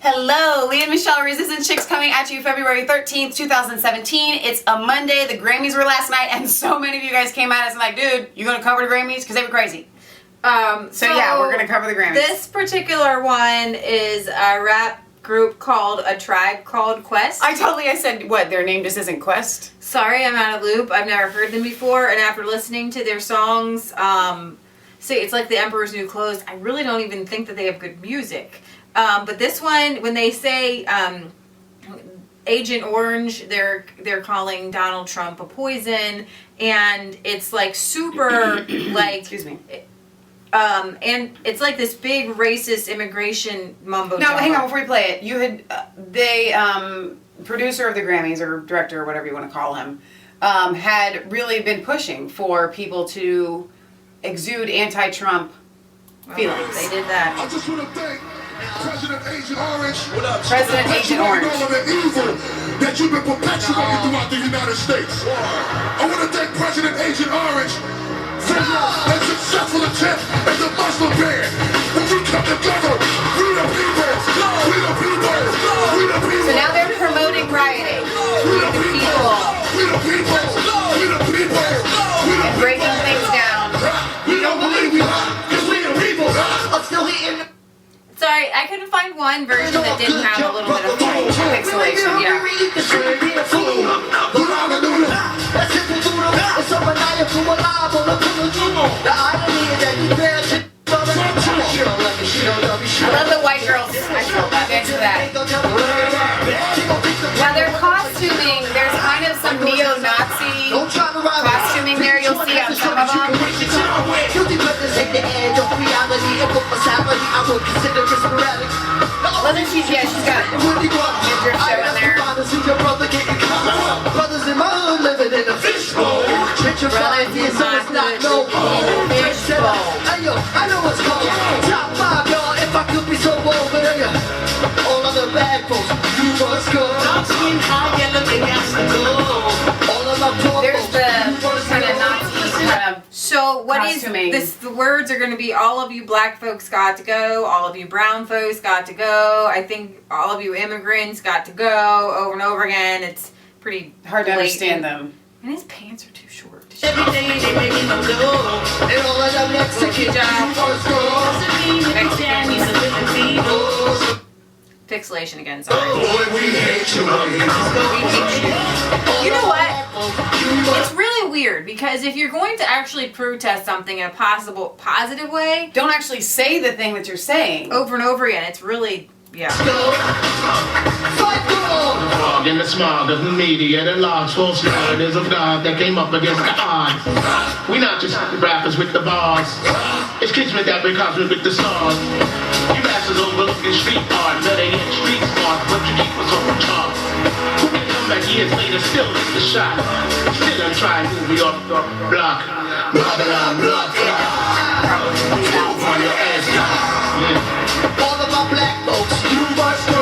Hello, Leah and Michelle, Resistance Chicks, coming at you February 13th, 2017. It's a Monday. The Grammys were last night, and so many of you guys came at us and like, dude, you gonna cover the Grammys? Because they were crazy. So yeah, we're gonna cover the Grammys. This particular one is a rap group called A Tribe Called Quest. I said, what, their name just isn't Quest? Sorry, I'm out of loop. I've never heard them before, and after listening to their songs, see, it's like the Emperor's New Clothes. I really don't even think that they have good music. But this one, when they say Agent Orange, they're calling Donald Trump a poison, and it's like super like excuse me. And it's like this big racist immigration mumbo jumbo. Now, hang on before we play it. You had producer of the Grammys, or director, or whatever you want to call him, had really been pushing for people to exude anti-Trump feelings. They did that. I just want to thank President Agent Orange. What up, President Agent Orange? All of the evil that you've been perpetuating throughout the United States. I want to thank President Agent Orange for your successful attempt as a Muslim ban. When we come together, we the people, we the people, we the people. So now they're promoting rioting. We the people, we the people, we the people, we the and breaking things down. We don't believe we are, because we the people. I'm still hitting. Sorry, I couldn't find one version that didn't have a little bit of pixelation. Yeah. I love the white girls. I feel that. Into that. Now they're costuming. There's kind of some neo-Nazi costuming there. You'll see on some of them. Wasn't she? Yeah, she's got a midriff show in there. Brothers in my hood living in a fishbowl. Brothers in my hood living in a fishbowl. Hey yo, I know what's called top 5, y'all. If I could be so bold, but hey, all of the bad folks, you must go. Dark skin, high yellow, they got to go. All of my poor There's the kind of Nazi kind of. So what costuming. is this? The words are going to be: all of you black folks got to go, all of you brown folks got to go. I think all of you immigrants got to go, over and over again. It's pretty hard to blatant. understand them. And his pants are too short. every day they make me go. And all of them Mexican Pixelation again, sorry. Boy, we hate you. You know what? It's really weird because if you're going to actually protest something in a possible positive way, Don't actually say the thing that you're saying. over and over again, it's really, yeah. In the smog of the media, the logs false narratives of God that came up against the odds. We not just rappers with the bars. It's kismet that becomes with the stars. You bastards overlooking street art, better yet street smart, but you keep us on the charts. Who can come back years later, still miss the shot? Still I'm trying to movie off the block. Babylon block. On your ass, yeah. All of my black folks, you must go.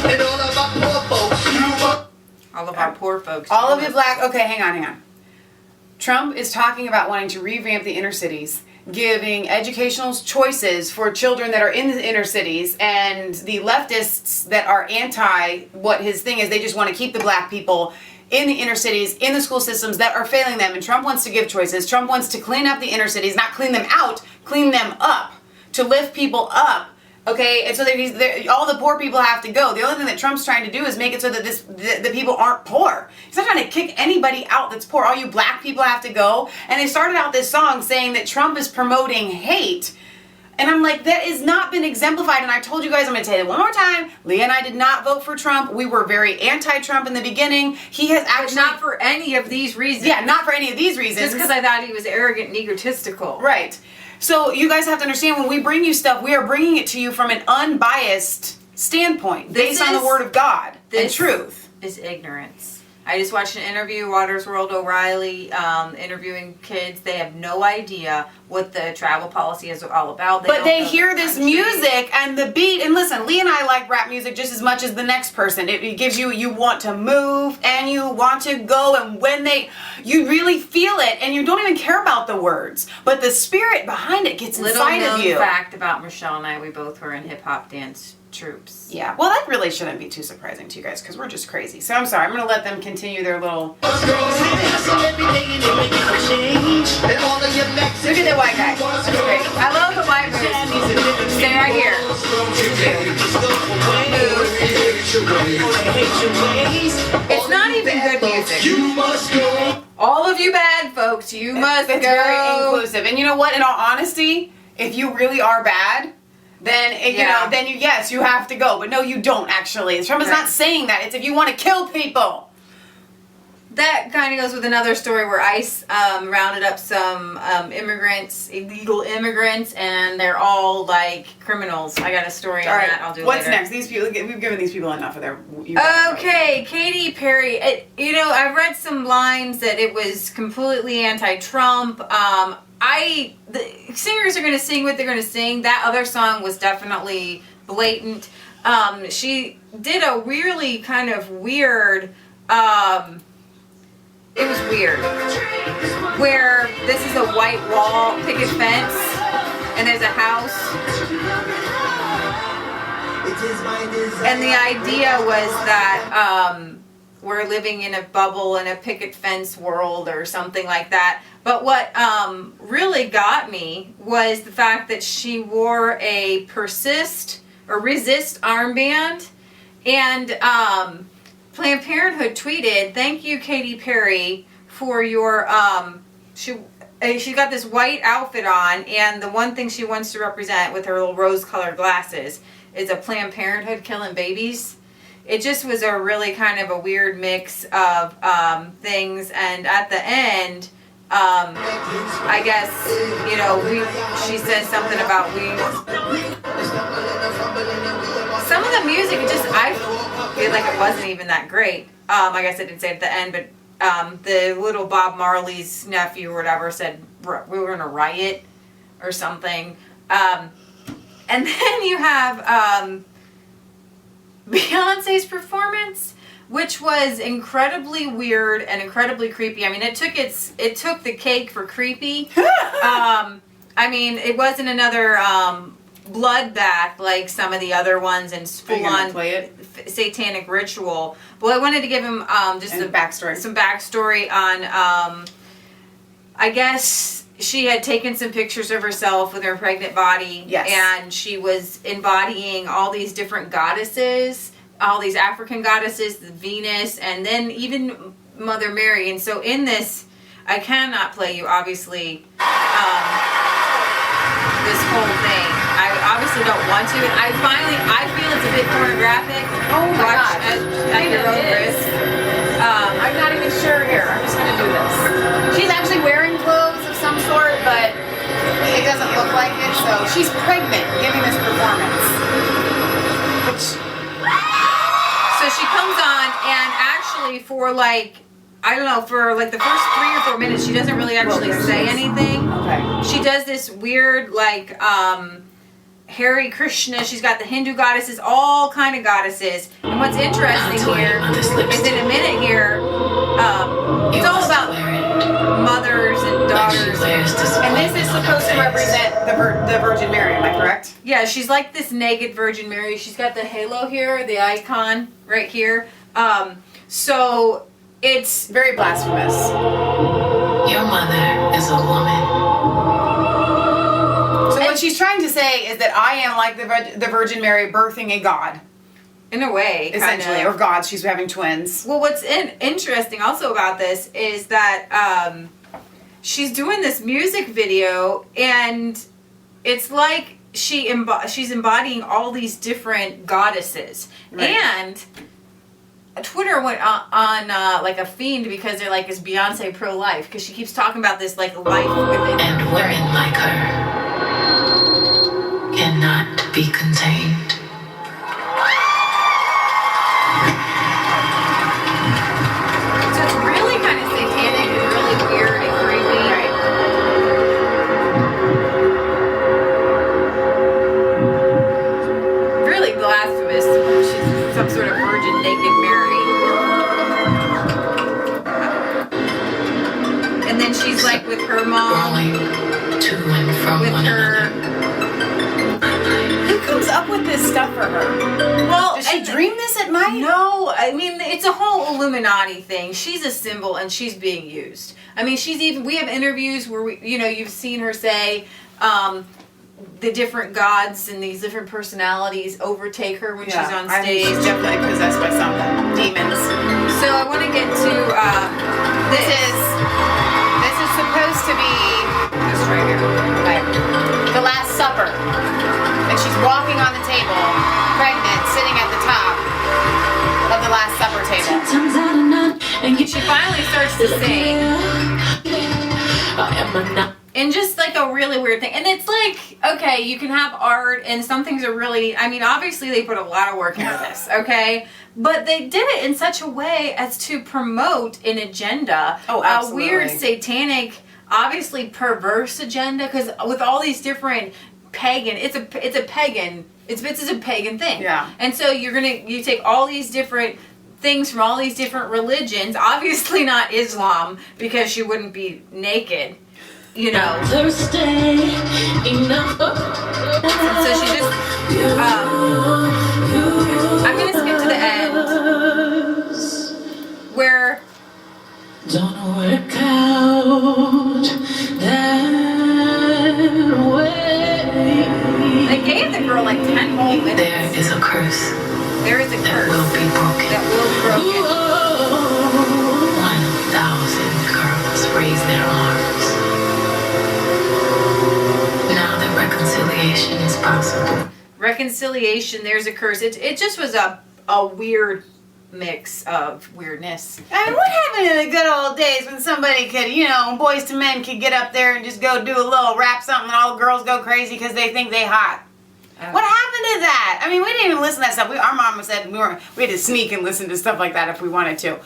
And all of my poor folks, you must. All of our poor folks. All of you black. Okay, hang on. Trump is talking about wanting to revamp the inner cities, giving educational choices for children that are in the inner cities, and the leftists that are anti what his thing is, they just want to keep the black people in the inner cities, in the school systems that are failing them. And Trump wants to give choices. Trump wants to clean up the inner cities, not clean them out, clean them up, to lift people up. Okay, and so all the poor people have to go. The only thing that Trump's trying to do is make it so that the people aren't poor. He's not trying to kick anybody out that's poor. All you black people have to go. And they started out this song saying that Trump is promoting hate. And I'm like, that has not been exemplified. And I told you guys, I'm going to tell you one more time. Leah and I did not vote for Trump. We were very anti-Trump in the beginning. He has actually... But not for any of these reasons. Yeah, not for any of these reasons. Just because I thought he was arrogant and egotistical. Right. So you guys have to understand, when we bring you stuff, we are bringing it to you from an unbiased standpoint, based on the Word of God and truth. Is ignorance. I just watched an interview, Waters World O'Reilly, interviewing kids. They have no idea what the travel policy is all about. But they hear this music and the beat, and listen, Lee and I like rap music just as much as the next person. It gives you want to move and you want to go, and when you really feel it, and you don't even care about the words, but the spirit behind it gets inside of you. Little known fact about Michelle and I, we both were in hip-hop dance troops. Yeah, well, that really shouldn't be too surprising to you guys because we're just crazy. So I'm sorry, I'm going to let them continue their little... Look at that white guy. That's great. I love the white moves. Stay right here. It's not even good music. All of you bad folks, you must It's go. very inclusive. And you know what? In all honesty, if you really are bad... then yes, you have to go. But no, you don't actually. Trump is not saying that. It's if you want to kill people. That kind of goes with another story where ICE rounded up some illegal immigrants, and they're all like criminals. I got a story on that. I'll do What's later. next? These people, we've given these people enough of their... Okay, Katy Perry. I've read some lines that it was completely anti-Trump. The singers are going to sing what they're going to sing. That other song was definitely blatant. She did a really kind of weird... it was weird. Where this is a white wall, picket fence, and there's a house. And the idea was that we're living in a bubble in a picket fence world or something like that. But what really got me was the fact that she wore a resist armband, and Planned Parenthood tweeted, "Thank you, Katy Perry, for your she got this white outfit on, and the one thing she wants to represent with her little rose-colored glasses is a Planned Parenthood killing babies." It just was a really kind of a weird mix of things, and at the end, I guess she said something about some of the music. I feel like it wasn't even that great. I guess I didn't say it at the end, but the little Bob Marley's nephew or whatever said we were gonna riot or something. And then you have Beyonce's performance, which was incredibly weird and incredibly creepy. I mean, it took the cake for creepy. It wasn't another bloodbath like some of the other ones and full-on satanic ritual. Well, I wanted to give him some backstory on, I guess she had taken some pictures of herself with her pregnant body. Yes. And she was embodying all these different goddesses, all these African goddesses, the Venus, and then even Mother Mary. And so in this, I cannot play you, obviously, this whole thing. I obviously don't want to. I feel it's a bit pornographic. Oh my God. At your own risk. I'm not even sure here. I'm just going to do this. She's actually wearing clothes of some sort, but it doesn't look like it. So she's pregnant giving this performance. So she comes on, and actually for the first 3 or 4 minutes, she doesn't really actually say anything. Okay. She does this weird, Hare Krishna. She's got the Hindu goddesses, all kind of goddesses. And what's interesting here is in a minute here, it's all about mothers and daughters. And this is supposed to represent the Virgin Mary, am I correct? Yeah, she's like this naked Virgin Mary. She's got the halo here, the icon right here. So it's very blasphemous. Your mother is a woman. So what she's trying to say is that I am like the Virgin Mary birthing a god. In a way, essentially, kinda. or gods. She's having twins. Well, what's interesting also about this is that she's doing this music video, and it's like she's embodying all these different goddesses. Right. And Twitter went on like a fiend because they're like, is Beyonce pro-life? Because she keeps talking about this life within. And women like her cannot be contained. she's like with her mom, growing to and from with one her. another. Who comes up with this stuff for her? Well, Does she dream this at night? No, I mean it's a whole Illuminati thing. She's a symbol and she's being used. I mean, we have interviews where you've seen her say the different gods and these different personalities overtake her when she's on stage. She's definitely possessed by something. Demons. So I want to get to This is supposed to be this right here. Okay. The Last Supper. And she's walking on the table, pregnant, sitting at the top of the Last Supper table. and she finally starts to sing. And just like a really weird thing. And it's like, okay, you can have art and some things are really, I mean, obviously they put a lot of work into this, okay? But they did it in such a way as to promote an agenda. Oh, a absolutely. weird satanic, obviously perverse agenda, because with all these different pagan, it's a pagan thing. Yeah. And so you take all these different things from all these different religions, obviously not Islam, because she wouldn't be naked. Thursday, enough. So she just, I'm going to skip to the end, where Don't work out that way. they gave the girl like 10 whole minutes. There is a curse There is a that curse will be broken. that will be broken. 1,000 girls raise their arms. Now that reconciliation is possible. Reconciliation, there's a curse. It just was a weird mix of weirdness. I mean, what happened in the good old days when somebody could, Boys to Men could get up there and just go do a little rap something and all the girls go crazy because they think they hot? What happened to that? I mean, we didn't even listen to that stuff. Our mama said we had to sneak and listen to stuff like that if we wanted to.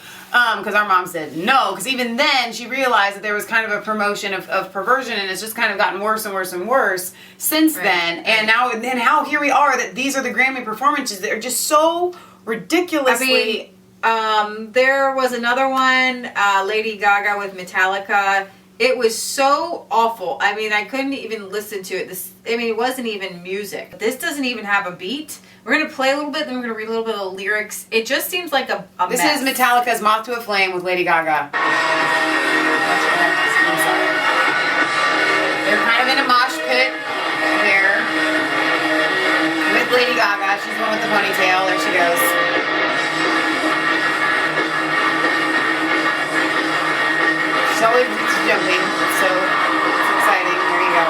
Because our mom said no. Because even then, she realized that there was kind of a promotion of perversion, and it's just kind of gotten worse and worse and worse since then. And now here we are, that these are the Grammy performances that are just so ridiculously... I mean, there was another one, Lady Gaga with Metallica. It was so awful. I mean, I couldn't even listen to it. It wasn't even music. This doesn't even have a beat. We're going to play a little bit, then we're going to read a little bit of the lyrics. It just seems like a This mess. is Metallica's Moth to a Flame with Lady Gaga. I'm sorry. They're kind of in a mosh pit there with Lady Gaga. She's the one with the ponytail. There she goes. She's always jumping, so it's exciting. There you go.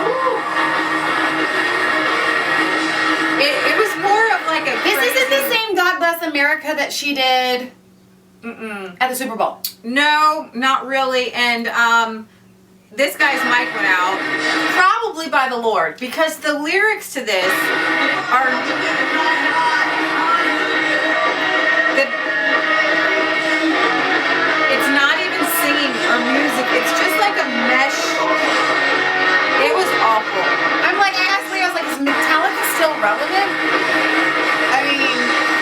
It was more of like a This isn't the crazy- same God Bless America that she did at the Super Bowl. No, not really. And this guy's mic went out, probably by the Lord, because the lyrics to this are it's not even singing or music. It's just like a mesh. It was awful. I'm like, I asked Lee, I was like, is Metallica still relevant? I mean,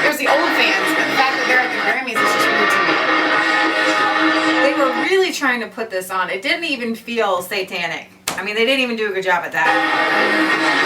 there's the old fans, but the fact that they're at the Grammys is just weird to me. They were really trying to put this on. It didn't even feel satanic. I mean, they didn't even do a good job at that.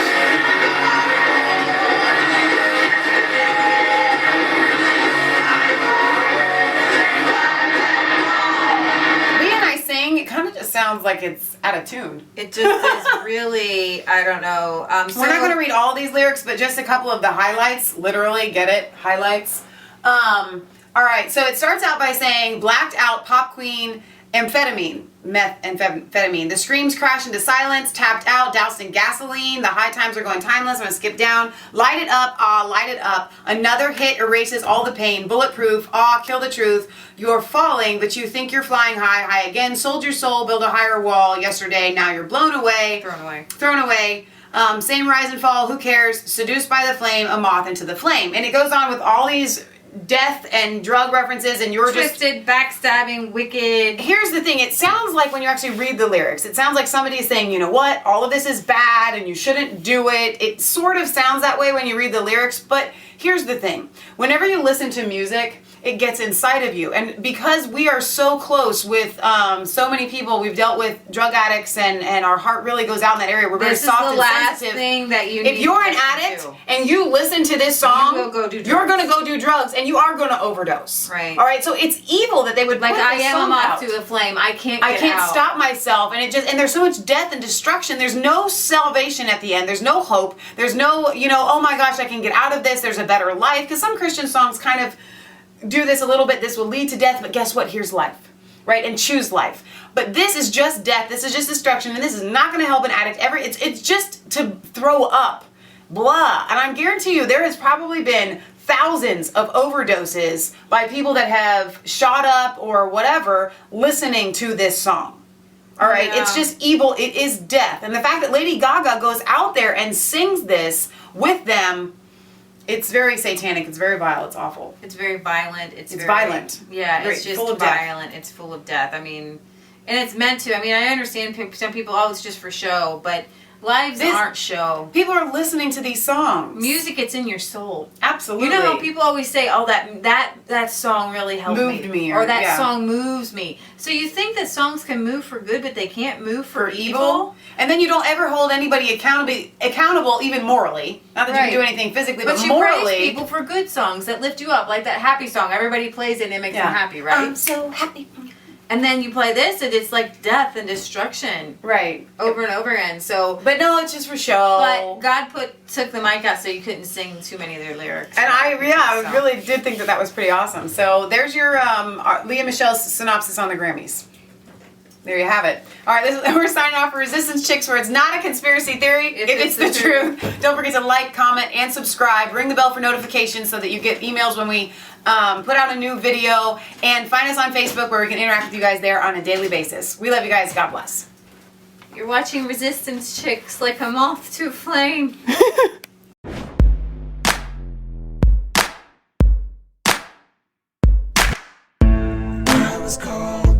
Lee and I sing, it kind of just sounds like it's out of tune. It just is really, I don't know. We're not going to read all these lyrics, but just a couple of the highlights. Literally, get it? Highlights. All right, so it starts out by saying, blacked out pop queen, methamphetamine. The screams crash into silence, tapped out, doused in gasoline. The high times are going timeless. I'm going to skip down. Light it up, light it up. Another hit erases all the pain. Bulletproof, kill the truth. You're falling, but you think you're flying high, high again. Sold your soul, build a higher wall. Yesterday, now you're blown away. Thrown away. Same rise and fall, who cares? Seduced by the flame, a moth into the flame. And it goes on with all these death and drug references, and you're twisted, backstabbing, wicked. Here's the thing, it sounds like when you actually read the lyrics, it sounds like somebody is saying, you know what, all of this is bad and you shouldn't do it. It sort of sounds that way when you read the lyrics, but here's the thing. Whenever you listen to music, it gets inside of you. And because we are so close with so many people, we've dealt with drug addicts, and our heart really goes out in that area. We're very soft and sensitive. Thing that you if you're an addict and you listen to this song, you're going to go do drugs, and you are going to overdose. Right. All right. So it's evil that they would like put I this am a song moth out. to a flame. I can't out. Stop myself, and there's so much death and destruction. There's no salvation at the end. There's no hope. There's no, oh my gosh, I can get out of this. There's a better life. Because some Christian songs kind of do this a little bit. This will lead to death, but guess what? Here's life, right? And choose life. But this is just death. This is just destruction, and this is not going to help an addict ever. It's just to throw up, blah. And I guarantee you, there has probably been thousands of overdoses by people that have shot up or whatever listening to this song. All right, Yeah. It's just evil. It is death. And the fact that Lady Gaga goes out there and sings this with them, it's very satanic. It's very vile. It's awful. It's very violent. It's very violent. Yeah, Very it's just full of death. violent. It's full of death. I mean, and it's meant to. I mean, I understand some people, oh, it's just for show, but lives aren't show. People are listening to these songs. Music, it's in your soul. Absolutely. You know how people always say, "Oh, that song really helped Moved me, or that yeah. song moves me." So you think that songs can move for good, but they can't move for evil? And then you don't ever hold anybody accountable, even morally. Not that you Right. can do anything physically, but But you morally. praise people for good songs that lift you up, like that happy song. Everybody plays it and it makes them happy, right? I'm so happy. And then you play this and it's like death and destruction Right. over and over again. So, But no, it's just for show. but God took the mic out so you couldn't sing too many of their lyrics. And I So. really did think that was pretty awesome. So there's your Leah Michelle's synopsis on the Grammys. There you have it. All right, we're signing off for Resistance Chicks, where it's not a conspiracy theory if it's the truth. Don't forget to like, comment, and subscribe. Ring the bell for notifications so that you get emails when we put out a new video. And find us on Facebook, where we can interact with you guys there on a daily basis. We love you guys. God bless. You're watching Resistance Chicks like a moth to a flame. I was cold.